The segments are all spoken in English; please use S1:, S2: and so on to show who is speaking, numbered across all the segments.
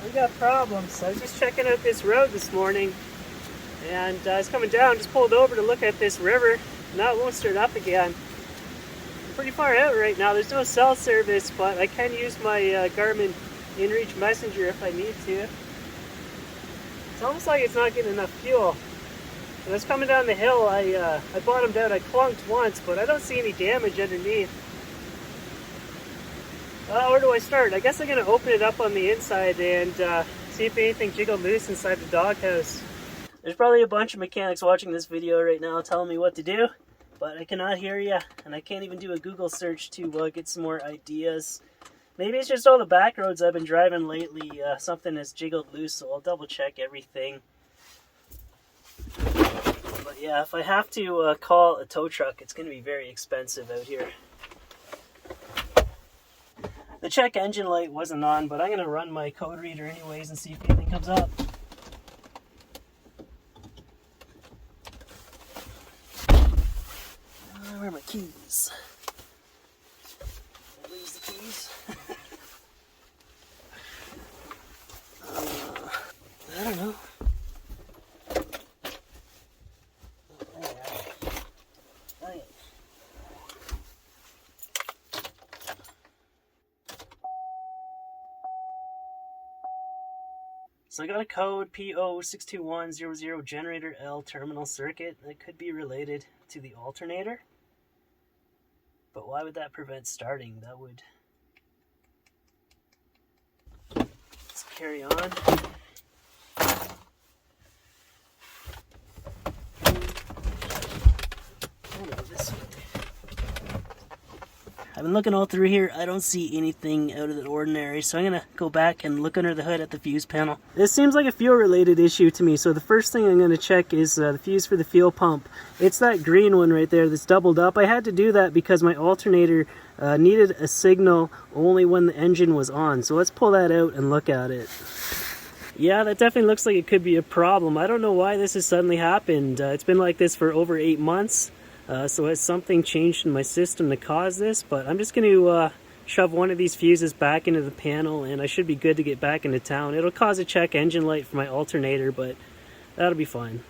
S1: we got problems. I was just checking out this road this morning, and I was coming down, just pulled over to look at this river. Now it won't start up again. I'm pretty far out right now. There's no cell service, but I can use my Garmin InReach Messenger if I need to. It's almost like it's not getting enough fuel. When I was coming down the hill, I bottomed out. I clunked once, but I don't see any damage underneath. Where do I start? I guess I'm going to open it up on the inside and see if anything jiggled loose inside the doghouse. There's probably a bunch of mechanics watching this video right now telling me what to do, but I cannot hear you, and I can't even do a Google search to get some more ideas. Maybe it's just all the back roads I've been driving lately. Something has jiggled loose, so I'll double check everything. But yeah, if I have to call a tow truck, it's going to be very expensive out here. The check engine light wasn't on, but I'm going to run my code reader anyways and see if anything comes up. Where are my keys? Did I lose the keys? I don't know. So I got a code PO62100 generator L terminal circuit that could be related to the alternator. But why would that prevent starting? That would... Let's carry on. This way. I've been looking all through here. I don't see anything out of the ordinary, so I'm going to go back and look under the hood at the fuse panel. This seems like a fuel-related issue to me, so the first thing I'm going to check is the fuse for the fuel pump. It's that green one right there that's doubled up. I had to do that because my alternator needed a signal only when the engine was on. So let's pull that out and look at it. Yeah, that definitely looks like it could be a problem. I don't know why this has suddenly happened. It's been like this for over 8 months. So has something changed in my system to cause this? But I'm just going to shove one of these fuses back into the panel, and I should be good to get back into town. It'll cause a check engine light for my alternator, but that'll be fine.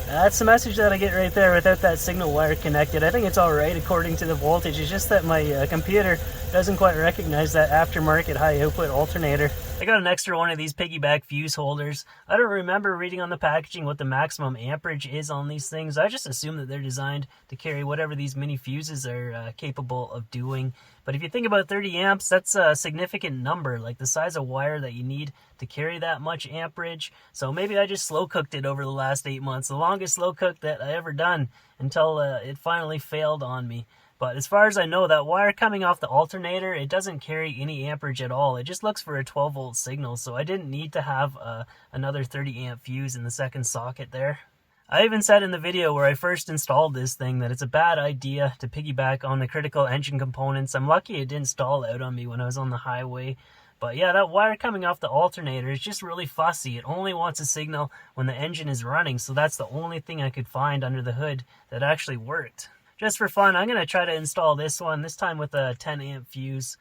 S1: That's the message that I get right there without that signal wire connected. I think it's alright according to the voltage. It's just that my computer doesn't quite recognize that aftermarket high output alternator. I got an extra one of these piggyback fuse holders. I don't remember reading on the packaging what the maximum amperage is on these things. I just assume that they're designed to carry whatever these mini fuses are capable of doing. But if you think about 30 amps, that's a significant number, like the size of wire that you need to carry that much amperage. So maybe I just slow cooked it over the last 8 months, the longest slow cook that I ever done, until it finally failed on me. But as far as I know, that wire coming off the alternator, it doesn't carry any amperage at all. It just looks for a 12 volt signal, so I didn't need to have another 30 amp fuse in the second socket there. I even said in the video where I first installed this thing that it's a bad idea to piggyback on the critical engine components. I'm lucky it didn't stall out on me when I was on the highway. But yeah, that wire coming off the alternator is just really fussy. It only wants a signal when the engine is running, so that's the only thing I could find under the hood that actually worked. Just for fun, I'm going to try to install this one, this time with a 10 amp fuse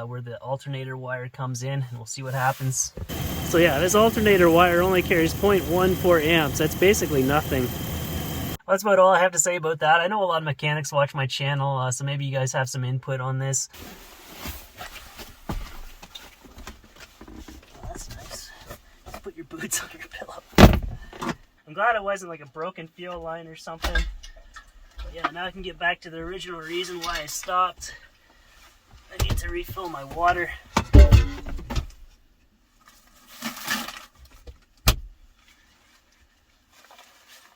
S1: where the alternator wire comes in, and we'll see what happens. So yeah, this alternator wire only carries 0.14 amps. That's basically nothing. Well, that's about all I have to say about that. I know a lot of mechanics watch my channel, so maybe you guys have some input on this. Oh, that's nice. Just put your boots on your pillow. I'm glad it wasn't like a broken fuel line or something. But yeah, now I can get back to the original reason why I stopped. I need to refill my water.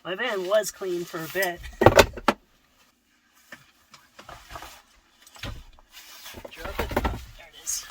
S1: My van was clean for a bit. Drop it. There it is.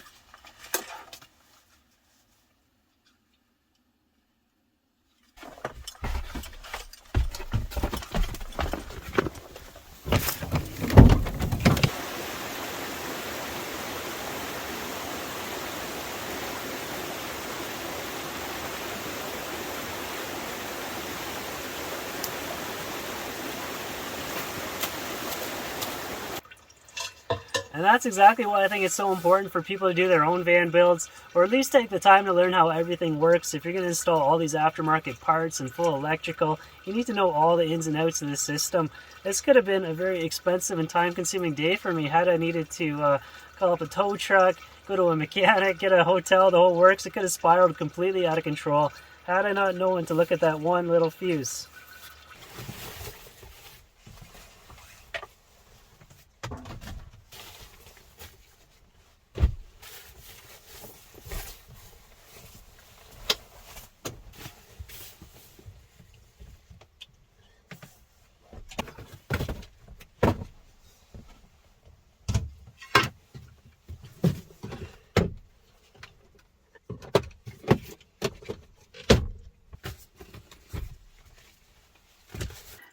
S1: And that's exactly why I think it's so important for people to do their own van builds, or at least take the time to learn how everything works. If you're going to install all these aftermarket parts and full electrical, you need to know all the ins and outs of the system. This could have been a very expensive and time-consuming day for me had I needed to call up a tow truck, go to a mechanic, get a hotel, the whole works. It could have spiraled completely out of control had I not known to look at that one little fuse.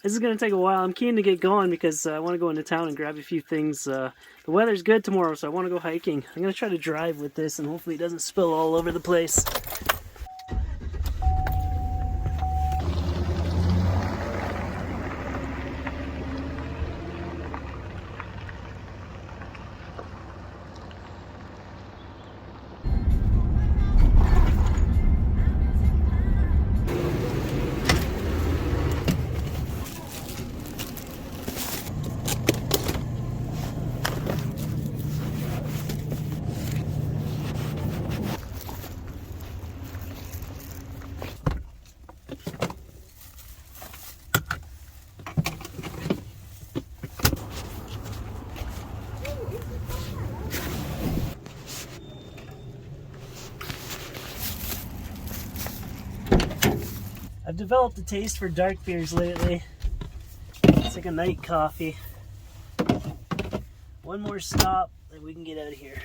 S1: This is going to take a while. I'm keen to get going because I want to go into town and grab a few things. The weather's good tomorrow, so I want to go hiking. I'm going to try to drive with this and hopefully it doesn't spill all over the place. I've developed a taste for dark beers lately. It's like a night coffee. One more stop, then we can get out of here.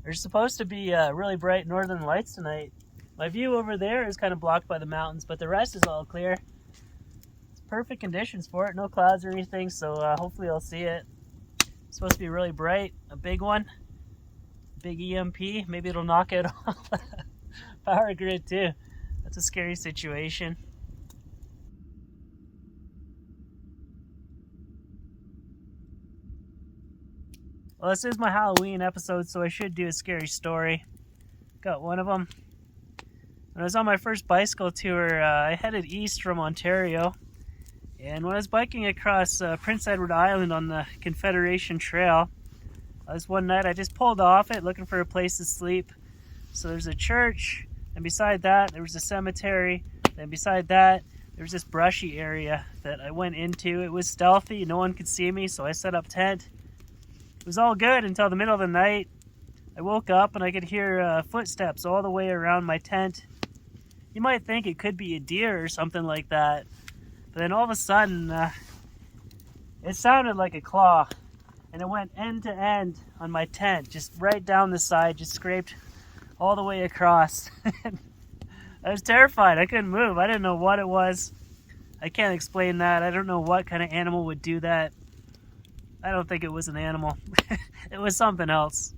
S1: There's supposed to be really bright northern lights tonight. My view over there is kind of blocked by the mountains, but the rest is all clear. It's perfect conditions for it, no clouds or anything, so hopefully I'll see it. It's supposed to be really bright, a big one, big EMP. Maybe it'll knock out all the power grid too. That's a scary situation. Well, this is my Halloween episode, so I should do a scary story. Got one of them. When I was on my first bicycle tour, I headed east from Ontario. And when I was biking across Prince Edward Island on the Confederation Trail, this one night I just pulled off it looking for a place to sleep. So there's a church, and beside that there was a cemetery. Then beside that there was this brushy area that I went into. It was stealthy, no one could see me, so I set up tent. It was all good until the middle of the night. I woke up and I could hear footsteps all the way around my tent. You might think it could be a deer or something like that. But then all of a sudden, It sounded like a claw, and it went end to end on my tent, just right down the side, just scraped all the way across. I was terrified. I couldn't move. I didn't know what it was. I can't explain that. I don't know what kind of animal would do that. I don't think it was an animal. It was something else.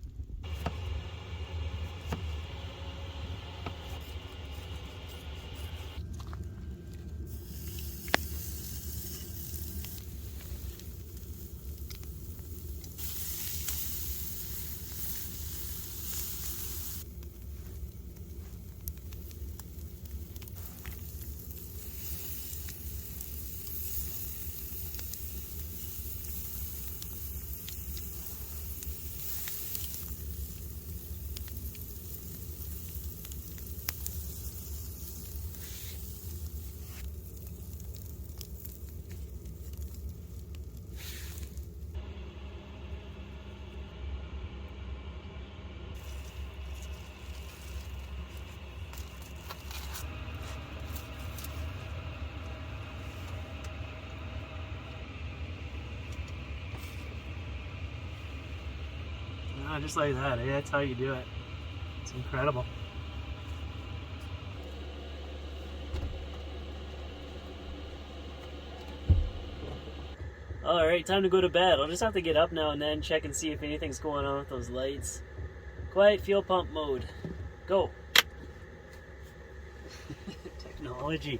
S1: No, just like that. That's how you do it. It's incredible. Alright, time to go to bed. I'll just have to get up now and then, check and see if anything's going on with those lights. Quiet fuel pump mode. Go. Technology.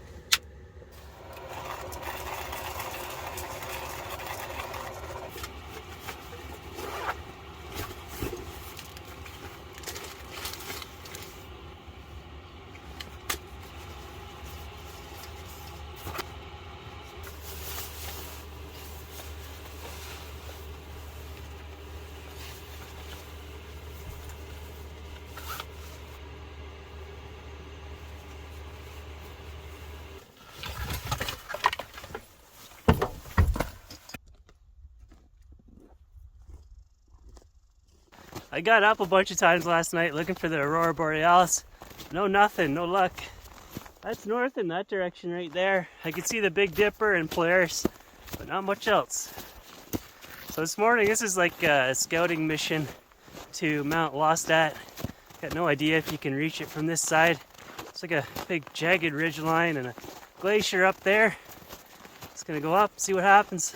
S1: I got up a bunch of times last night looking for the aurora borealis. No, nothing, no luck. That's north in that direction right there. I could see the Big Dipper and Polaris, but not much else. So this morning, this is like a scouting mission to Mount Lostat. Got no idea if you can reach it from this side. It's like a big jagged ridge line and a glacier up there. Just gonna go up, see what happens.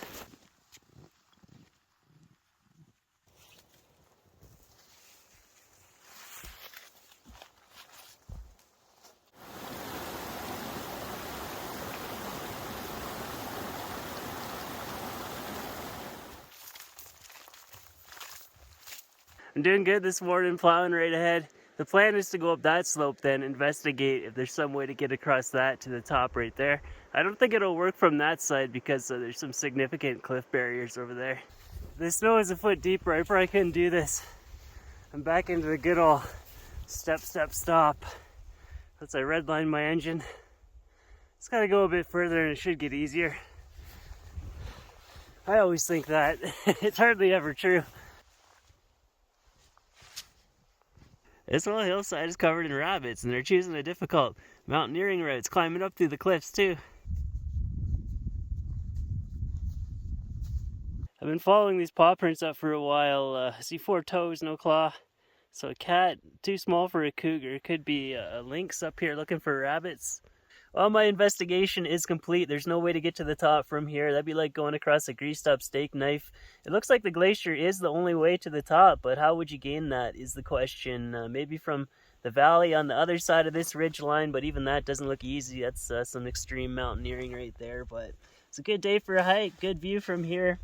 S1: I'm doing good this morning, plowing right ahead. The plan is to go up that slope then, investigate if there's some way to get across that to the top right there. I don't think it'll work from that side because there's some significant cliff barriers over there. If the snow is a foot deeper, I probably couldn't do this. I'm back into the good old step, step, stop. Once I redline my engine, it's gotta go a bit further and it should get easier. I always think that. It's hardly ever true. This whole hillside is covered in rabbits, and they're choosing the difficult mountaineering routes, climbing up through the cliffs too. I've been following these paw prints up for a while. I see 4 toes, no claw. So a cat, too small for a cougar. Could be a lynx up here looking for rabbits. Well, my investigation is complete. There's no way to get to the top from here. That'd be like going across a greased up steak knife. It looks like the glacier is the only way to the top, but how would you gain that is the question. Maybe from the valley on the other side of this ridge line, but even that doesn't look easy. That's some extreme mountaineering right there, but it's a good day for a hike. Good view from here.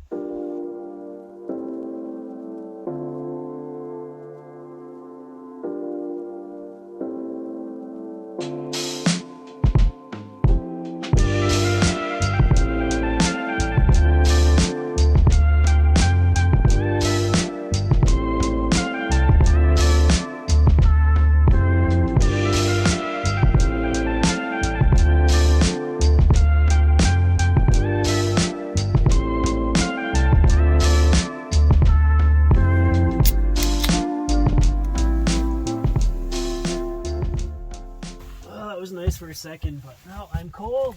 S1: Nice for a second, but now I'm cold.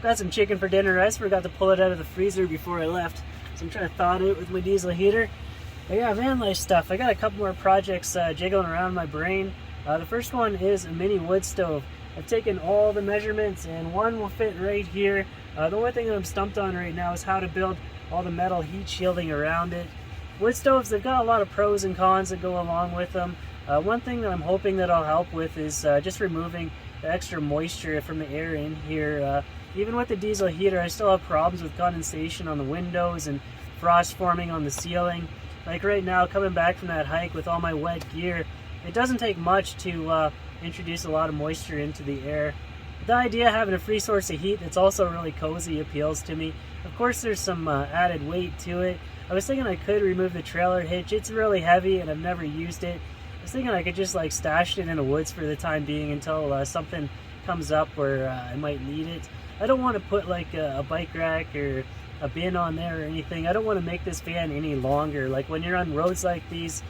S1: Got some chicken for dinner. I forgot to pull it out of the freezer before I left, so I'm trying to thaw it out with my diesel heater. But yeah, van life stuff. I got a couple more projects jiggling around my brain. The first one is a mini wood stove. I've taken all the measurements and one will fit right here. The only thing that I'm stumped on right now is how to build all the metal heat shielding around it. Wood stoves, they've got a lot of pros and cons that go along with them. One thing that I'm hoping that I'll help with is just removing the extra moisture from the air in here. Even with the diesel heater, I still have problems with condensation on the windows and frost forming on the ceiling. Like right now, coming back from that hike with all my wet gear, it doesn't take much to introduce a lot of moisture into the air. The idea of having a free source of heat that's also really cozy appeals to me. Of course, there's some added weight to it. I was thinking I could remove the trailer hitch. It's really heavy and I've never used it. I was thinking I could just like stash it in the woods for the time being until something comes up where I might need it. I don't want to put like a bike rack or a bin on there or anything. I don't want to make this van any longer. Like when you're on roads like these,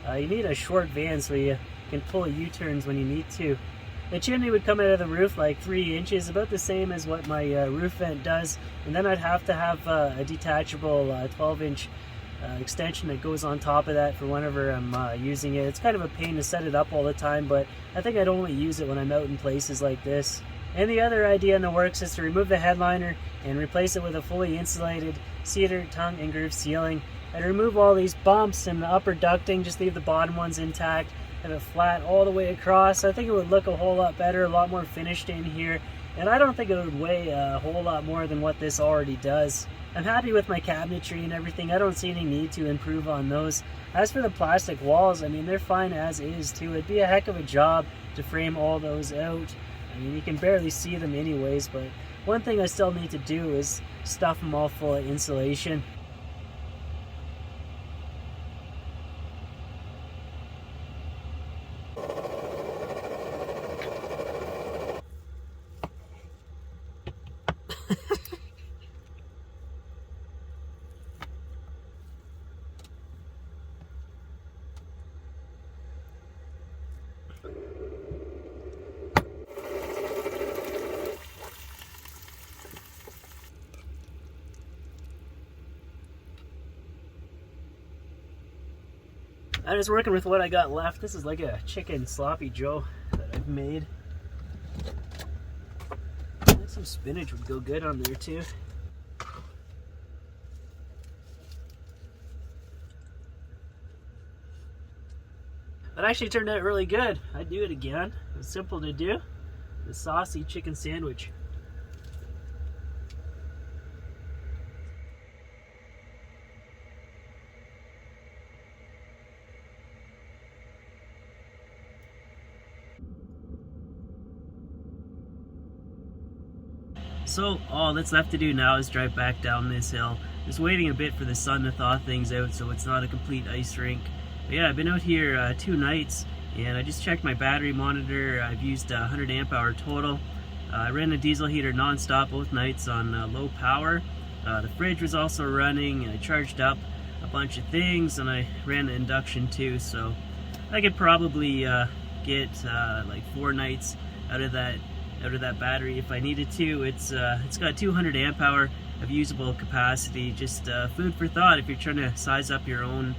S1: you need a short van so you can pull U-turns when you need to. The chimney would come out of the roof like 3 inches, about the same as what my roof vent does, and then I'd have to have a detachable 12-inch extension that goes on top of that for whenever I'm using it. It's kind of a pain to set it up all the time, but I think I'd only use it when I'm out in places like this. And the other idea in the works is to remove the headliner and replace it with a fully insulated cedar tongue and groove ceiling. I'd remove all these bumps and the upper ducting, just leave the bottom ones intact, have it flat all the way across. I think it would look a whole lot better, a lot more finished in here, and I don't think it would weigh a whole lot more than what this already does. I'm happy with my cabinetry and everything. I don't see any need to improve on those. As for the plastic walls, I mean, they're fine as is too. It'd be a heck of a job to frame all those out. I mean, you can barely see them anyways, but one thing I still need to do is stuff them all full of insulation. I'm just working with what I got left. This is like a chicken sloppy joe that I've made. Some spinach would go good on there too. That actually turned out really good. I'd do it again. It was simple to do. The saucy chicken sandwich. So all that's left to do now is drive back down this hill. Just waiting a bit for the sun to thaw things out so it's not a complete ice rink. But yeah, I've been out here 2 nights and I just checked my battery monitor. I've used 100 amp hour total. I ran the diesel heater non-stop both nights on low power. The fridge was also running. I charged up a bunch of things and I ran the induction too, so I could probably get like 4 nights out of that battery if I needed to. It's got 200 amp hour of usable capacity. Just food for thought if you're trying to size up your own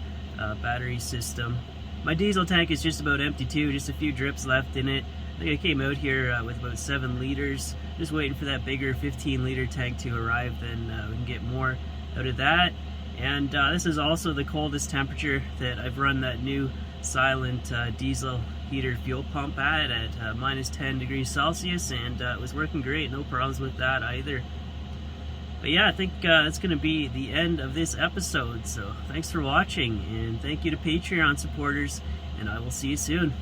S1: battery system. My diesel tank is just about empty too, just a few drips left in it. I think I came out here with about 7 liters, just waiting for that bigger 15-liter tank to arrive, then we can get more out of that. And this is also the coldest temperature that I've run that new silent diesel heater fuel pump at minus 10 degrees Celsius, and it was working great, no problems with that either. But yeah, I think that's going to be the end of this episode, so thanks for watching, and thank you to Patreon supporters, and I will see you soon.